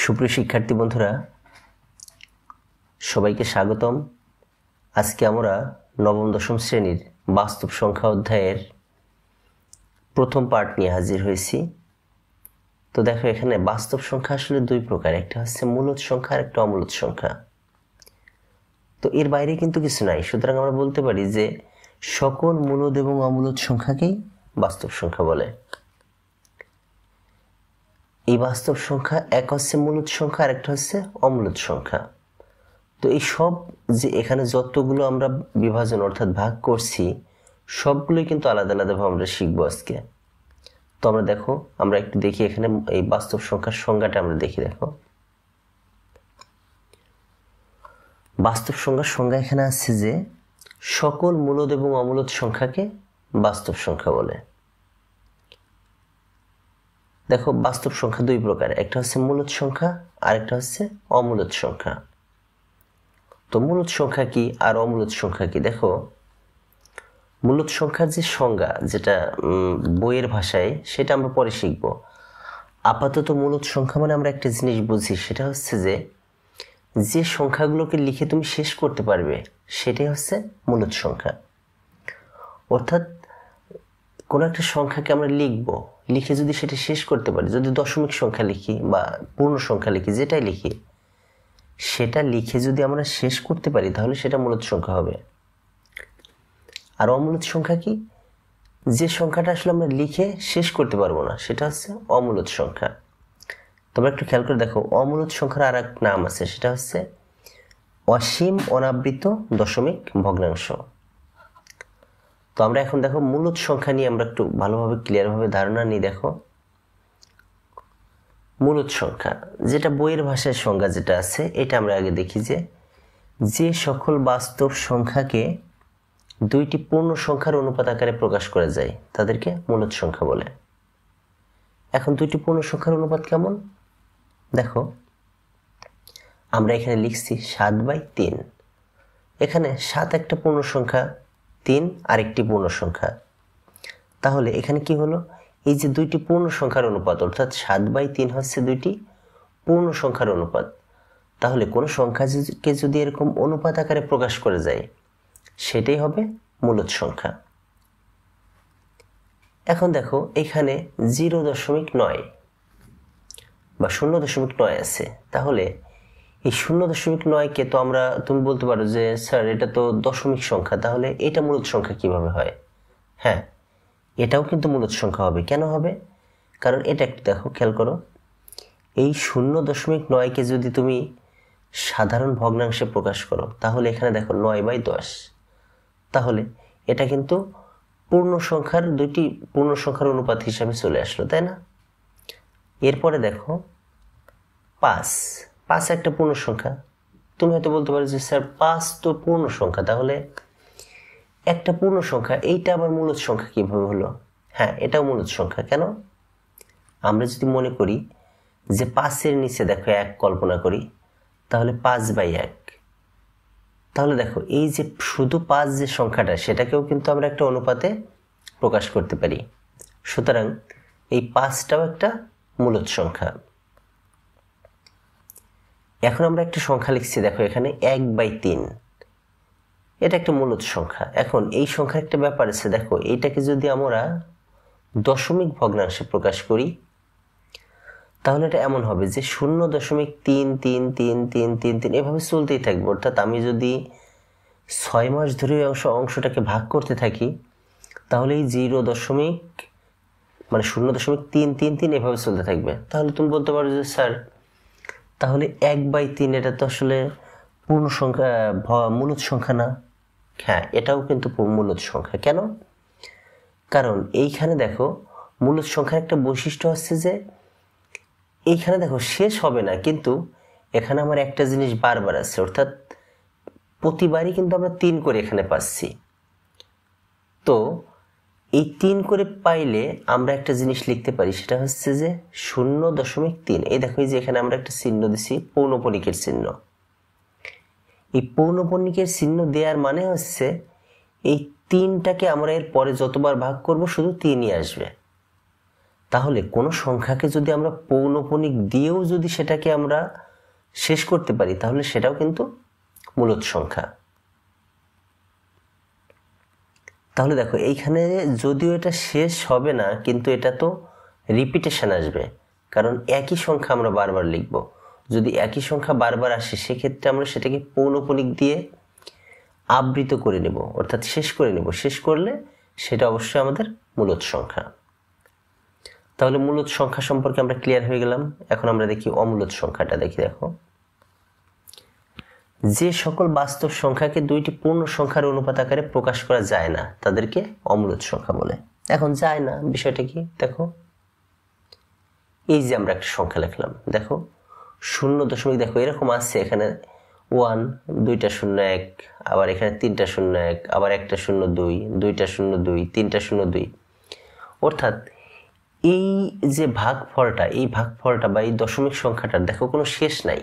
সুপ্রিয় শিক্ষার্থী বন্ধুরা, সবাইকে স্বাগতম। আজকে আমরা নবম দশম শ্রেণীর বাস্তব সংখ্যা অধ্যায়ের প্রথম পার্ট নিয়ে হাজির হয়েছি। তো দেখো, এখানে বাস্তব সংখ্যা আসলে দুই প্রকার, একটা হচ্ছে মূলদ সংখ্যা আর একটা অমূলদ সংখ্যা। তো এর বাইরে কিন্তু কিছু নাই, সুতরাং আমরা বলতে পারি যে সকল মূলদ এবং অমূলদ সংখ্যাকেই বাস্তব সংখ্যা বলে। এই বাস্তব সংখ্যা এক হচ্ছে মূলদ সংখ্যা আর একটা হচ্ছে অমূলদ সংখ্যা। তো এই সব যে এখানে যতগুলো আমরা বিভাজন অর্থাৎ ভাগ করছি সবগুলোই কিন্তু আলাদা আলাদাভাবে আমরা শিখবো আজকে। তো আমরা দেখো, আমরা একটু দেখি এখানে এই বাস্তব সংখ্যার সংজ্ঞাটা আমরা দেখি। দেখো, বাস্তব সংখ্যার সংজ্ঞা এখানে আছে যে সকল মূলদ এবং অমূলদ সংখ্যাকে বাস্তব সংখ্যা বলে। দেখো, বাস্তব সংখ্যা দুই প্রকার, একটা হচ্ছে মূলদ সংখ্যা আর একটা হচ্ছে অমূলদ সংখ্যা। তো মূলদ সংখ্যা কি আর অমূলদ সংখ্যা কি? দেখো, মূলদ সংখ্যার যে সংজ্ঞা, যেটা বইয়ের ভাষায়, সেটা আমরা পরে শিখব। আপাতত মূলদ সংখ্যা মানে আমরা একটা জিনিস বুঝি, সেটা হচ্ছে যে সংখ্যাগুলোকে লিখে তুমি শেষ করতে পারবে সেটাই হচ্ছে মূলদ সংখ্যা। অর্থাৎ কোনো একটা সংখ্যাকে আমরা লিখে যদি সেটা শেষ করতে পারি, যদি দশমিক সংখ্যা লিখি বা পূর্ণ সংখ্যা লিখি, যেটাই লিখি সেটা লিখে যদি আমরা শেষ করতে পারি তাহলে সেটা মূলদ সংখ্যা হবে। আর অমূলদ সংখ্যা কি? যে সংখ্যাটা আসলে আমরা লিখে শেষ করতে পারবো না সেটা হচ্ছে অমূলদ সংখ্যা। তোমরা একটু খেয়াল করে দেখো, অমূলদ সংখ্যার আর এক নাম আছে, সেটা হচ্ছে অসীম অনাবৃত দশমিক ভগ্নাংশ। তো আমরা এখন দেখো মূলদ সংখ্যা নিয়ে আমরা একটু ভালোভাবে ক্লিয়ারভাবে ধারণা নিই। দেখো, মূলদ সংখ্যা যেটা বইয়ের ভাষায় সংজ্ঞা যেটা আছে, এটা আমরা আগে দেখি যে সকল বাস্তব সংখ্যাকে দুইটি পূর্ণ সংখ্যার অনুপাত আকারে প্রকাশ করা যায় তাদেরকে মূলদ সংখ্যা বলে। এখন দুইটি পূর্ণ সংখ্যার অনুপাত কেমন? দেখো, আমরা এখানে লিখছি 7/3। এখানে 7 একটা পূর্ণ সংখ্যা, 3 আরেকটি পূর্ণ সংখ্যা। তাহলে এখানে কি হলো? এই যে দুইটি পূর্ণ সংখ্যার অনুপাত, অর্থাৎ 7/3 হচ্ছে দুইটি পূর্ণ সংখ্যার অনুপাত। তাহলে কোনো সংখ্যাকে যদি এরকম অনুপাত আকারে প্রকাশ করে যায় সেটাই হবে মূলদ সংখ্যা। এখন দেখো, এখানে 0.9 বা 0.9 আছে। তাহলে এই 0.9কে তো তুমি বলতে পারো যে স্যার এটা তো দশমিক সংখ্যা, তাহলে এটা মূলদ সংখ্যা কিভাবে হয়? হ্যাঁ, এটাও কিন্তু মূলদ সংখ্যা হবে। কেন হবে? কারণ এটা একটু দেখো, খেয়াল করো, এই 0.9কে যদি তুমি সাধারণ ভগ্নাংশে প্রকাশ করো তাহলে এখানে দেখো 9/10। তাহলে এটা কিন্তু দুইটি পূর্ণ সংখ্যার অনুপাত হিসাবে চলে আসলো, তাই না? এরপরে দেখো 5 একটা পূর্ণ সংখ্যা। তুমি হয়তো বলতে পারো যে স্যার 5 তো পূর্ণ সংখ্যা, তাহলে একটা পূর্ণ সংখ্যা, এইটা আবার মূলদ সংখ্যা কিভাবে হলো? হ্যাঁ, এটাও মূলদ সংখ্যা। কেন? আমরা যদি মনে করি যে 5-এর নিচে দেখো 1 কল্পনা করি, তাহলে 5/1। তাহলে দেখো, এই যে শুধু 5 যে সংখ্যাটা, সেটাকেও কিন্তু আমরা একটা অনুপাতে প্রকাশ করতে পারি। সুতরাং এই 5টাও একটা মূলদ সংখ্যা। এখন আমরা একটা সংখ্যা লিখছি, দেখো এখানে 1/3, এটা একটা মূলদ সংখ্যা। এখন এই সংখ্যার একটা ব্যাপার আছে, দেখো এইটাকে যদি আমরা দশমিক ভগ্নাংশে প্রকাশ করি তাহলে এটা এমন হবে যে 0.33333 এভাবে চলতেই থাকবে। অর্থাৎ আমি যদি 6 মাস ধরে অংশটাকে ভাগ করতে থাকি তাহলে এই 0.333 এভাবে চলতে থাকবে। তাহলে তুমি বলতে পারো যে স্যার তাহলে 1/3 এটা তো আসলে পূর্ণ সংখ্যা, মূলদ সংখ্যা না। হ্যাঁ, এটাও কিন্তু মূলদ সংখ্যা। কেন? কারণ এইখানে দেখো, মূলদ সংখ্যার একটা বৈশিষ্ট্য হচ্ছে যে এইখানে দেখো শেষ হবে না, কিন্তু এখানে আমার একটা জিনিস বারবার আছে, অর্থাৎ প্রতিবারই কিন্তু আমরা 3 করে এখানে পাচ্ছি। তো এই 3 করে পাইলে আমরা একটা জিনিস লিখতে পারি, সেটা হচ্ছে যে 0.3। এই দেখো, এই যে এখানে আমরা একটা চিহ্ন দিছি, পৌনঃপুনিকের চিহ্ন। এই পৌনঃপুনিকের চিহ্ন দেওয়ার মানে হচ্ছে এই 3টাকে আমরা এর পরে যতবার ভাগ করব শুধু 3ই আসবে। তাহলে কোনো সংখ্যাকে যদি আমরা পৌনঃপুনিক দিয়েও যদি সেটাকে আমরা শেষ করতে পারি তাহলে সেটাও কিন্তু মূলদ সংখ্যা। তাহলে দেখো এইখানে যদিও এটা শেষ হবে না, কিন্তু এটা তো রিপিটেশন আসবে, কারণ একই সংখ্যা আমরা বারবার লিখব। যদি একই সংখ্যা বারবার আসে সেক্ষেত্রে আমরা সেটাকে পৌনঃপুনিক দিয়ে আবৃত করে নেব, অর্থাৎ শেষ করে নেব। শেষ করলে সেটা অবশ্যই আমাদের মূলদ সংখ্যা। তাহলে মূলদ সংখ্যা সম্পর্কে আমরা ক্লিয়ার হয়ে গেলাম। এখন আমরা দেখি অমূলদ সংখ্যাটা। দেখো, যে সকল বাস্তব সংখ্যাকে দুইটি পূর্ণ সংখ্যার অনুপাত আকারে প্রকাশ করা যায় না তাদেরকে অমূলদ সংখ্যা বলে। এখন যায় না বিষয়টা কি দেখো, এই যে আমরা একটা সংখ্যা লিখলাম, দেখো 0 দেখো এরকম আছে, এখানে 1, 2টা 0 1, আবার এখানে 3টা 0 1, আবার 1টা 0 2, 2টা 0 2, 3টা 0 2। অর্থাৎ এই যে ভাগফলটা, এই ভাগফলটা বা এই দশমিক সংখ্যাটার দেখো কোনো শেষ নাই।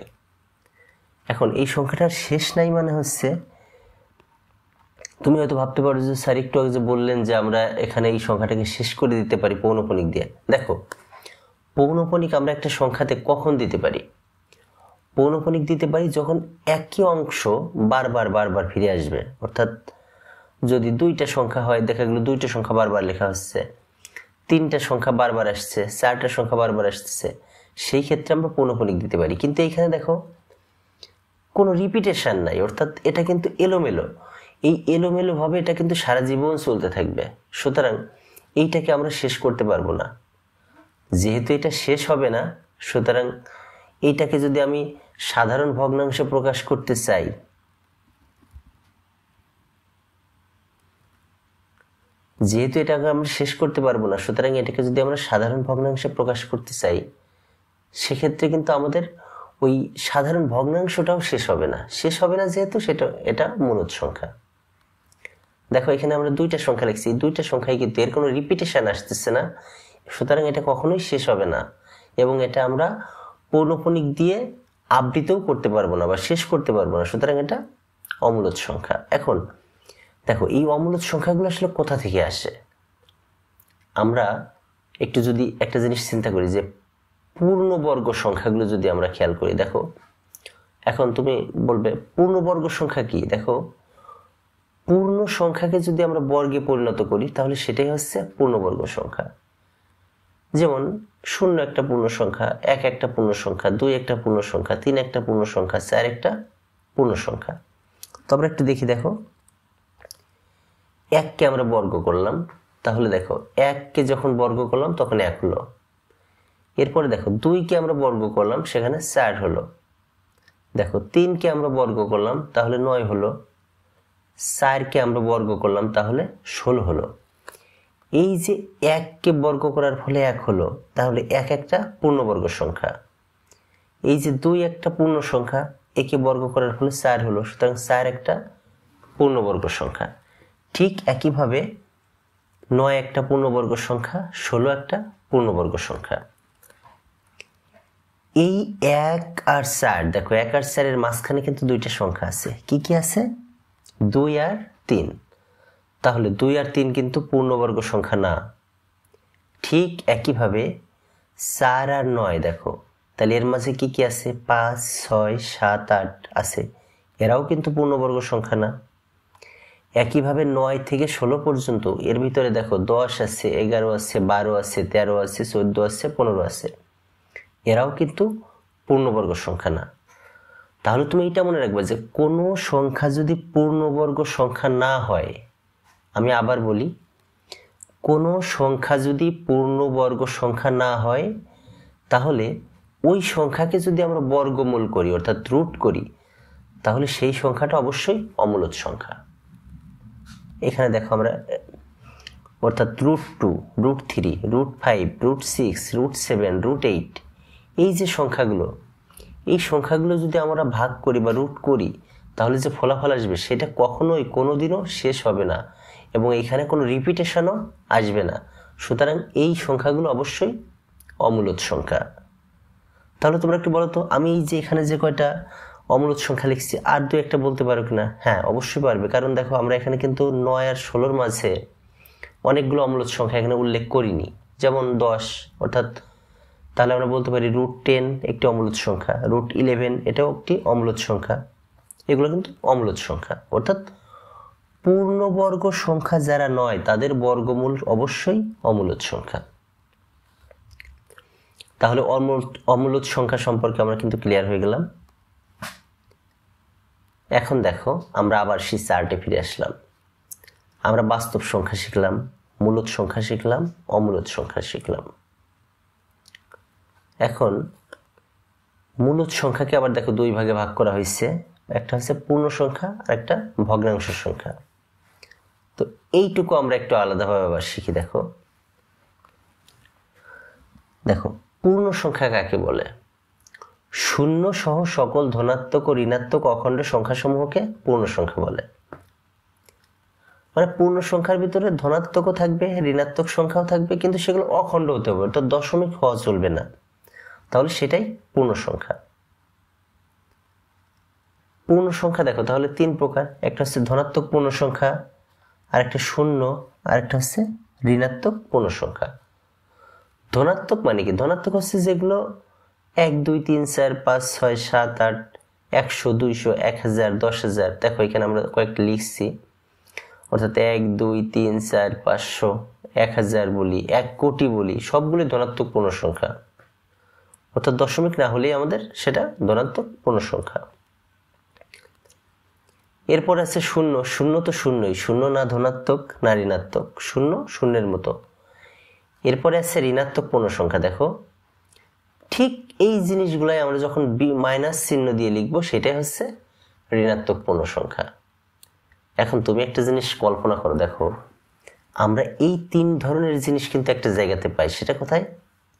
এখন এই সংখ্যাটার শেষ নাই মানে হচ্ছে, তুমি হয়তো ভাবতে পারো যে স্যার একটু আগে যে বললেন যে আমরা এখানে এই সংখ্যাটাকে শেষ করে দিতে পারি পৌনঃপুনিক দিয়ে। দেখো, পৌনঃপুনিক আমরা একটা সংখ্যাতে কখন দিতে পারি? পৌনঃপুনিক দিতে পারি যখন একই অংশ বারবার ফিরে আসবে। অর্থাৎ যদি 2টা সংখ্যা হয়, দেখা গেল 2টা সংখ্যা বারবার লেখা হচ্ছে, 3টা সংখ্যা বারবার আসছে, 4টা সংখ্যা বারবার আসছে, সেই ক্ষেত্রে আমরা পৌনঃপুনিক দিতে পারি। কিন্তু এইখানে দেখো কোনো রিপিটেশন নাই, অর্থাৎ এটা কিন্তু এলোমেলো। এই এলোমেলো ভাবে এটা কিন্তু সারা জীবন চলতে থাকবে। সুতরাং এইটাকে আমরা শেষ করতে পারবো না। যেহেতু এটা শেষ হবে না, সুতরাং এইটাকে যদি আমি সাধারণ ভগ্নাংশে প্রকাশ করতে চাই, যেহেতু এটাকে আমরা শেষ করতে পারবো না, সুতরাং এটাকে যদি আমরা সাধারণ ভগ্নাংশে প্রকাশ করতে চাই সেক্ষেত্রে কিন্তু আমাদের ওই সাধারণ ভগ্নাংশটাও শেষ হবে না যেহেতু এটা মূলদ সংখ্যা। দেখো এখানে আমরা 2টা সংখ্যা লিখছি, 2টা সংখ্যায় কিন্তু এর কোনো রিপিটেশন আসতেছে না, সুতরাং এটা কখনোই শেষ হবে না এবং এটা আমরা পৌনঃপুনিক দিয়ে আবৃতও করতে পারবো না বা শেষ করতে পারবো না, সুতরাং এটা অমূলদ সংখ্যা। এখন দেখো এই অমূলদ সংখ্যাগুলো আসলে কোথা থেকে আসে? আমরা একটু যদি একটা জিনিস চিন্তা করি যে পূর্ণবর্গ সংখ্যাগুলো যদি আমরা খেয়াল করি, দেখো এখন তুমি বলবে পূর্ণবর্গ সংখ্যা কি? দেখো পূর্ণ সংখ্যাকে যদি আমরা বর্গে পরিণত করি তাহলে সেটাই হচ্ছে পূর্ণবর্গ সংখ্যা। যেমন 0 একটা পূর্ণ সংখ্যা, 1 একটা পূর্ণ সংখ্যা, 2 একটা পূর্ণ সংখ্যা, 3 একটা পূর্ণ সংখ্যা, 4 একটা পূর্ণ সংখ্যা। তো আমরা একটু দেখি, দেখো 1কে আমরা বর্গ করলাম, তাহলে দেখো 1কে যখন বর্গ করলাম তখন 1 হলো। এরপরে দেখো 2কে আমরা বর্গ করলাম, সেখানে 4 হলো। দেখো 3কে আমরা বর্গ করলাম তাহলে 9 হলো। 4কে আমরা বর্গ করলাম তাহলে 16 হলো। এই যে 1কে বর্গ করার ফলে 1 হলো, তাহলে 1 একটা পূর্ণবর্গ সংখ্যা। এই যে 2 একটা পূর্ণ সংখ্যা, একে বর্গ করার ফলে 4 হলো, সুতরাং 4 একটা পূর্ণবর্গ সংখ্যা। ঠিক একইভাবে 9 একটা পূর্ণবর্গ সংখ্যা, 16 একটা পূর্ণবর্গ সংখ্যা। এই 1 আর 4, দেখো 1 আর 4 এর মাঝখানে কিন্তু 2টা সংখ্যা আছে। কি কি আছে? 2 আর 3। তাহলে 2 আর 3 কিন্তু পূর্ণবর্গ সংখ্যা না। ঠিক একইভাবে 4 আর 9, দেখো তাহলে এর মাঝে কি কি আছে? 5 6 7 8 আছে, এরাও কিন্তু পূর্ণবর্গ সংখ্যা না। একইভাবে 9 থেকে 16 পর্যন্ত এর ভিতরে দেখো 10 আছে, 11 আছে, 12 আছে, 13 আছে, 14 আছে, 15 আছে, এরাও কিন্তু পূর্ণবর্গ সংখ্যা না। তাহলে তুমি এটা মনে রাখবে যে কোনো সংখ্যা যদি পূর্ণবর্গ সংখ্যা না হয়, আমি আবার বলি, কোনো সংখ্যা যদি পূর্ণবর্গ সংখ্যা না হয় তাহলে ওই সংখ্যাকে যদি আমরা বর্গমূল করি অর্থাৎ রুট করি, তাহলে সেই সংখ্যাটা অবশ্যই অমূলদ সংখ্যা। এখানে দেখো আমরা অর্থাৎ √2, √3, √5, √6, √7, √8, এই যে সংখ্যাগুলো, এই সংখ্যাগুলো যদি আমরা ভাগ করি বা রুট করি তাহলে যে ফলাফল আসবে সেটা কখনোই কোনোদিনও শেষ হবে না এবং এখানে কোনো রিপিটেশনও আসবে না। সুতরাং এই সংখ্যাগুলো অবশ্যই অমূলদ সংখ্যা। তাহলে তোমরা একটু বলো তো, আমি এই যে এখানে যে কয়টা অমূলদ সংখ্যা লিখছি আর 2 একটা বলতে পারো কিনা? হ্যাঁ, অবশ্যই পারবে, কারণ দেখো আমরা এখানে কিন্তু 9 আর 16 মাঝে অনেকগুলো অমূলদ সংখ্যা এখানে উল্লেখ করিনি। যেমন 10, অর্থাৎ তাহলে আমরা বলতে পারি √10 একটি অমূলদ সংখ্যা, √11 এটাও একটি অমূলদ সংখ্যা। এগুলো কিন্তু অমূলদ সংখ্যা, অর্থাৎ পূর্ণবর্গ সংখ্যা যারা নয় তাদের বর্গমূল অবশ্যই অমূলদ সংখ্যা। তাহলে অমূলদ সংখ্যা সম্পর্কে আমরা কিন্তু ক্লিয়ার হয়ে গেলাম। এখন দেখো আমরা আবার সেই চার্টে ফিরে আসলাম। আমরা বাস্তব সংখ্যা শিখলাম, মূলদ সংখ্যা শিখলাম, অমূলদ সংখ্যা শিখলাম। এখন মূলদ সংখ্যাকে আবার দেখো দুই ভাগে ভাগ করা হয়েছে, একটা হচ্ছে পূর্ণ সংখ্যা আর একটা ভগ্নাংশ সংখ্যা। তো এইটুকু আমরা একটু আলাদাভাবে আবার শিখি। দেখো পূর্ণ সংখ্যা কাকে বলে? শূন্য সহ সকল ধনাত্মক ও ঋণাত্মক অখণ্ড সংখ্যাসমূহকে পূর্ণ সংখ্যা বলে। মানে পূর্ণ সংখ্যার ভিতরে ধনাত্মকও থাকবে, ঋণাত্মক সংখ্যাও থাকবে, কিন্তু সেগুলো অখণ্ড হতে হবে, তো দশমিক হওয়া চলবে না, তাহলে সেটাই পূর্ণ সংখ্যা। পূর্ণ সংখ্যা দেখো তাহলে 3 প্রকার, একটা হচ্ছে ধনাত্মক পূর্ণ সংখ্যা, আরেকটা শূন্য, আরেকটা হচ্ছে ঋণাত্মক পূর্ণ সংখ্যা। ধনাত্মক মানে কি? ধনাত্মক হচ্ছে যেগুলো 1 2 3 4 5 6 7 8 100 200 1000 10,000। দেখো এখানে আমরা কয়েকটা লিখছি, অর্থাৎ 1 2 3 4 500 1000 বলি, 1 কোটি বলি, সবগুলি ধনাত্মক পূর্ণ সংখ্যা, অর্থাৎ দশমিক না হলেই আমাদের সেটা ধনাত্মক পূর্ণ সংখ্যা। এরপর আছে শূন্য। শূন্য তো শূন্যই, শূন্য না ধনাত্মক না ঋণাত্মক, শূন্য শূন্যের মতো। এরপরে আছে ঋণাত্মক পূর্ণ সংখ্যা। দেখো ঠিক এই জিনিসগুলাই আমরা যখন মাইনাস চিহ্ন দিয়ে লিখবো সেটাই হচ্ছে ঋণাত্মক পূর্ণ সংখ্যা। এখন তুমি একটা জিনিস কল্পনা করো, দেখো আমরা এই 3 ধরনের জিনিস কিন্তু একটা জায়গাতে পাই, সেটা কোথায়?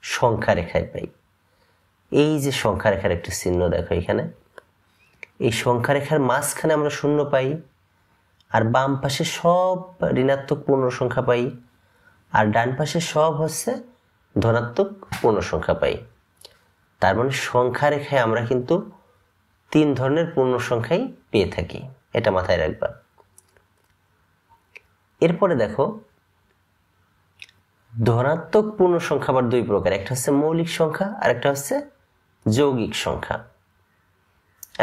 সংখ্যা রেখায় পাই। এই যে সংখ্যা রেখার একটা চিহ্ন দেখো এখানে, এই সংখ্যা রেখার মাঝখানে আমরা শূন্য পাই, আর বাম পাশে সব ঋণাত্মক পূর্ণ সংখ্যা পাই, আর ডান পাশে সব হচ্ছে ধনাত্মক পূর্ণ সংখ্যা পাই। তার মানে সংখ্যা রেখায় আমরা কিন্তু 3 ধরনের পূর্ণ সংখ্যাই পেয়ে থাকি, এটা মাথায় রাখবা। এরপরে দেখো ধনাত্মক পূর্ণ সংখ্যা আবার 2 প্রকার, একটা হচ্ছে মৌলিক সংখ্যা আর একটা হচ্ছে যৌগিক সংখ্যা।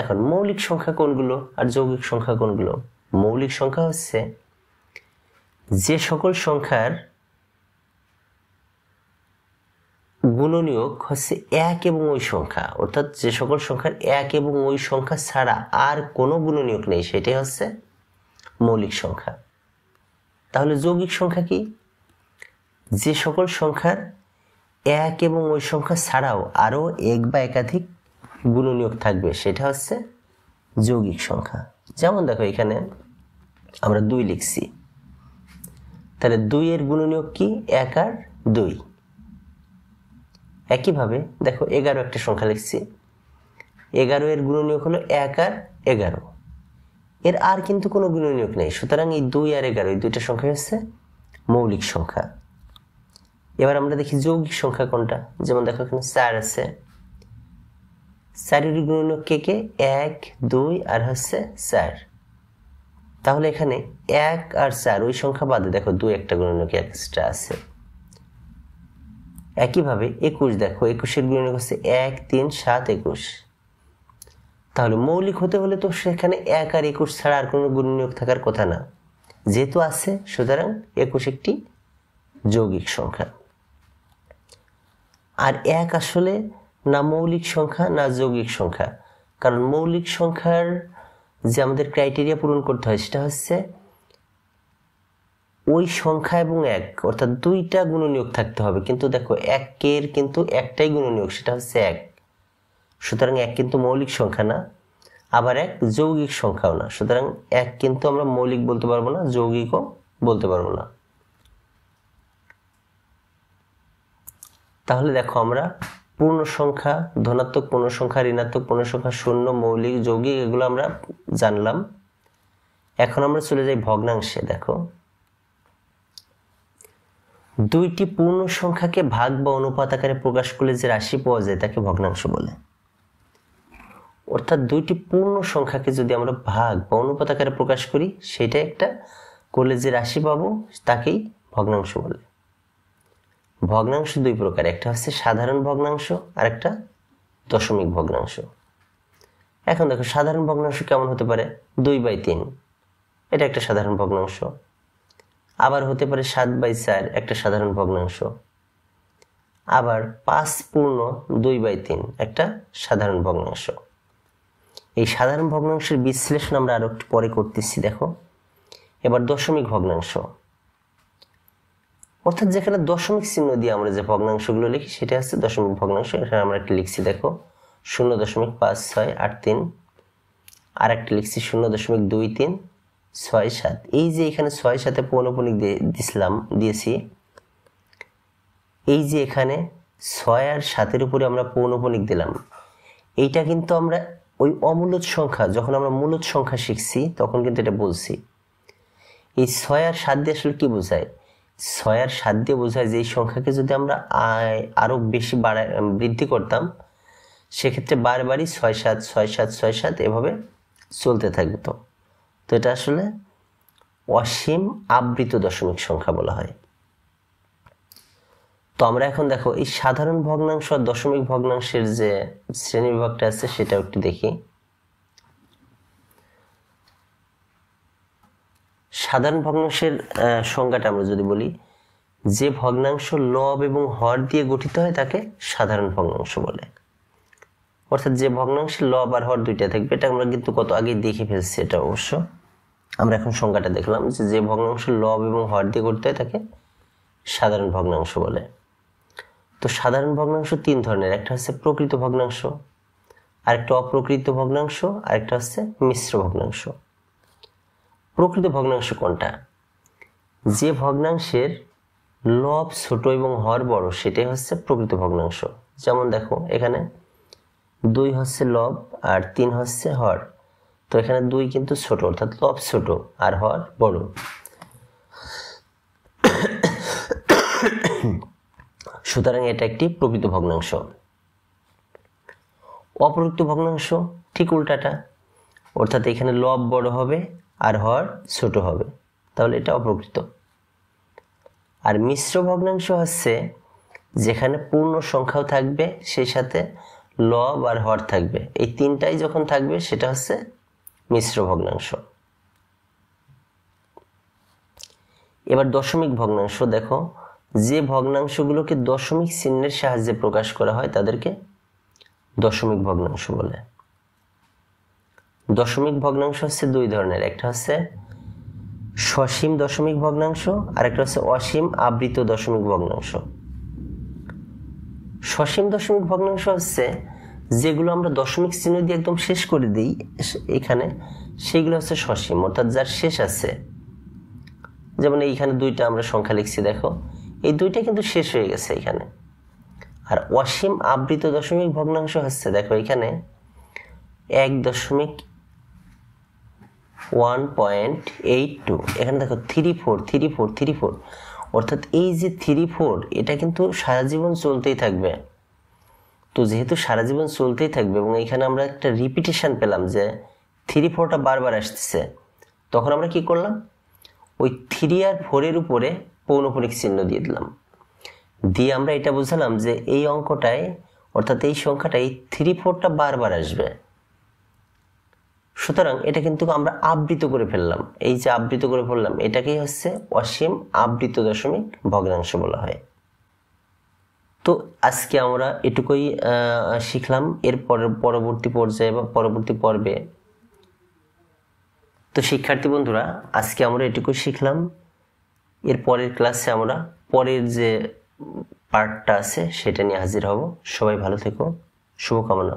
এখন মৌলিক সংখ্যা কোনগুলো আর যৌগিক সংখ্যা কোনগুলো? মৌলিক সংখ্যা হচ্ছে যে সকল সংখ্যার গুণনীয়ক হচ্ছে 1 এবং ওই সংখ্যা, অর্থাৎ যে সকল সংখ্যার 1 এবং ওই সংখ্যা ছাড়া আর কোনো গুণনীয়ক নেই, সেটাই হচ্ছে মৌলিক সংখ্যা। তাহলে যৌগিক সংখ্যা কি? যে সকল সংখ্যার 1 এবং ওই সংখ্যা ছাড়াও আরো এক বা একাধিক গুণনীয়ক থাকবে, সেটা হচ্ছে যৌগিক সংখ্যা। যেমন দেখো এখানে আমরা 2 লিখছি, তাহলে 2 এর গুণনীয়ক কি? 1 আর 2। একইভাবে দেখো 11 একটা সংখ্যা লিখছি, 11 এর গুণনীয়ক হলো 1 আর 11, এর আর কিন্তু কোনো গুণনীয়ক নেই, সুতরাং এই 2 আর 11 এই দুইটা সংখ্যা হচ্ছে মৌলিক সংখ্যা। এবার আমরা দেখি যৌগিক সংখ্যা কোনটা। যেমন দেখো এখানে 4 আছে, 4 এর গুণনীয়ক কে কে? 1 2 আর হচ্ছে 4। তাহলে এখানে 1 আর 4 ওই সংখ্যা বাদে দেখো 2 একটা গুণনীয়ক এক্সট্রা আছে। একইভাবে 21 দেখো, 21 এর গুণনীয়ক হচ্ছে 1 3 7 21। তাহলে মৌলিক হতে হলে তো সেখানে 1 আর 21 ছাড়া আর কোনো গুণনীয়ক থাকার কথা না, যেহেতু আছে সুতরাং 21 একটি যৌগিক সংখ্যা। আর 1 আসলে না মৌলিক সংখ্যা না যৌগিক সংখ্যা, কারণ মৌলিক সংখ্যার যে আমাদের ক্রাইটেরিয়া পূরণ করতে হয় সেটা হচ্ছে ওই সংখ্যা এবং 1 অর্থাৎ 2টা গুণনীয়ক থাকতে হবে, কিন্তু দেখো 1 এর কিন্তু একটাই গুণনীয়ক, সেটা হচ্ছে 1, সুতরাং 1 কিন্তু মৌলিক সংখ্যা না, আবার 1 যৌগিক সংখ্যাও না, সুতরাং 1 কিন্তু আমরা মৌলিক বলতে পারবো না, যৌগিকও বলতে পারবো না। তাহলে দেখো আমরা পূর্ণ সংখ্যা, ধনাত্মক পূর্ণ সংখ্যা, ঋণাত্মক পূর্ণ সংখ্যা, শূন্য, মৌলিক, যৌগিক এগুলো আমরা জানলাম। এখন আমরা চলে যাই ভগ্নাংশে। দেখো 2টি পূর্ণ সংখ্যাকে ভাগ বা অনুপাত আকারে প্রকাশ করলে যে রাশি পাওয়া যায় তাকে ভগ্নাংশ বলে। অর্থাৎ 2টি পূর্ণ সংখ্যাকে যদি আমরা ভাগ বা অনুপাত আকারে প্রকাশ করি, সেটা একটা করলে যে রাশি পাবো তাকেই ভগ্নাংশ বলে। ভগ্নাংশ দুই প্রকার, একটা হচ্ছে সাধারণ ভগ্নাংশ আর একটা দশমিক ভগ্নাংশ। এখন দেখো সাধারণ ভগ্নাংশ কেমন হতে পারে, 2/3, এটা একটা সাধারণ ভগ্নাংশ। আবার হতে পারে 7/4, একটা সাধারণ ভগ্নাংশ। আবার 5/2/3, একটা সাধারণ ভগ্নাংশ। এই সাধারণ ভগ্নাংশের বিশ্লেষণ আমরা আরো একটু পরে করতেছি। দেখো এবার দশমিক ভগ্নাংশ, অর্থাৎ যেখানে দশমিক চিহ্ন দিয়ে আমরা যে ভগ্নাংশগুলো লিখি সেটা হচ্ছে দশমিক ভগ্নাংশ। এখানে আমরা একটা লিখছি দেখো 0.5683, আর একটা লিখছি 0.2367। এই যে এখানে 6 পৌনঃপুনিক দিয়েছি, এই যে এখানে 6 আর 7 উপরে আমরা পৌনঃপুনিক দিলাম, এইটা কিন্তু আমরা ওই অমূলদ সংখ্যা, যখন আমরা মূলদ সংখ্যা শিখছি তখন কিন্তু এটা বলছি। এই 6 আর 7 দিয়ে আসলে কি বোঝায়, 6 আর 7 দিয়ে বোঝায় যে এই সংখ্যাকে যদি আমরা আরো বেশি বৃদ্ধি করতাম, সেক্ষেত্রে বারবারই 6-7 এভাবে চলতে থাকতো। তো এটা আসলে অসীম আবৃত দশমিক সংখ্যা বলা হয়। তো আমরা এখন দেখো এই সাধারণ ভগ্নাংশ আর দশমিক ভগ্নাংশের যে শ্রেণীবিভাগটা আছে সেটাও একটু দেখি। সাধারণ ভগ্নাংশের সংজ্ঞাটা আমরা যদি বলি, যে ভগ্নাংশ লব এবং হর দিয়ে গঠিত হয় তাকে সাধারণ ভগ্নাংশ বলে। অর্থাৎ যে ভগ্নাংশে লব আর হর দুইটা থাকবে, এটা আমরা কিন্তু কত আগে দেখে ফেলছি এটা অবশ্য। আমরা এখন সংজ্ঞাটা দেখলাম যে ভগ্নাংশ লব এবং হর দিয়ে গঠিত হয় তাকে সাধারণ ভগ্নাংশ বলে। তো সাধারণ ভগ্নাংশ তিন ধরনের, একটা হচ্ছে প্রকৃত ভগ্নাংশ, আরেকটা অপ্রকৃত ভগ্নাংশ, আরেকটা হচ্ছে মিশ্র ভগ্নাংশ। প্রকৃত ভগ্নাংশ কোনটা, যে ভগ্নাংশের লব ছোট এবং হর বড় সেটাই হচ্ছে প্রকৃত ভগ্নাংশ। যেমন দেখো এখানে 2 হচ্ছে লব আর 3 হচ্ছে হর। তো এখানে 2 কিন্তু ছোট, অর্থাৎ লব ছোট আর হর বড়। সুতরাং এটা একটি প্রকৃত ভগ্নাংশ। অপ্রকৃত ভগ্নাংশ ঠিক উল্টাটা, অর্থাৎ এখানে লব বড় হবে আর হর ছোট হবে, তাহলে এটা অপ্রকৃত। আর মিশ্র ভগ্নাংশ হচ্ছে যেখানে পূর্ণ সংখ্যাও থাকবে সেই সাথে লব আর হর থাকবে, এই তিনটাই যখন থাকবে সেটা হচ্ছে মিশ্র ভগ্নাংশ। এবার দশমিক ভগ্নাংশ দেখো, যে ভগ্নাংশগুলোকে দশমিক চিহ্নের সাহায্যে প্রকাশ করা হয় তাদেরকে দশমিক ভগ্নাংশ বলে। দশমিক ভগ্নাংশ হচ্ছে দুই ধরনের, একটা হচ্ছে সসীম দশমিক ভগ্নাংশ আর একটা হচ্ছে অসীম আবৃত দশমিক ভগ্নাংশ। সসীম দশমিক ভগ্নাংশ হচ্ছে যেগুলো আমরা দশমিক চিহ্ন দিয়ে একদম শেষ করে দিই এখানে, সেগুলো হচ্ছে সসীম, অর্থাৎ যার শেষ আছে। যেমন এইখানে দুইটা আমরা সংখ্যা লিখছি দেখো, এই দুইটা কিন্তু শেষ হয়ে গেছে এখানে। আর অসীম আবৃত দশমিক ভগ্নাংশ হচ্ছে দেখো এখানে 1.1.82, এখানে দেখো 34, অর্থাৎ এই যে 34 এটা কিন্তু সারা জীবন চলতেই থাকবে। তো যেহেতু সারা জীবন চলতেই থাকবে এবং এখানে আমরা একটা রিপিটেশন পেলাম যে 34টা বারবার আসতেছে, তখন আমরা কি করলাম, ওই 3 আর 4 এর উপরে পৌনঃপুনিক চিহ্ন দিয়ে দিলাম, দিয়ে আমরা এটা বুঝালাম যে এই অঙ্কটায় অর্থাৎ এই সংখ্যাটাই 34টা বারবার আসবে। সুতরাং এটা কিন্তু আমরা আবৃত করে ফেললাম, এই যে আবৃত করে ফেললাম এটাকেই হচ্ছে অসীম আবৃত দশমিক ভগ্নাংশ বলা হয়। তো আজকে আমরা এটুকুই শিখলাম। এর পরবর্তী পর্যায়ে বা পরবর্তী পর্বে, তো শিক্ষার্থী বন্ধুরা আজকে আমরা এটুকুই শিখলাম। এর পরের ক্লাসে আমরা পরের যে পার্টটা আছে সেটা নিয়ে হাজির হব। সবাই ভালো থেকো, শুভকামনা।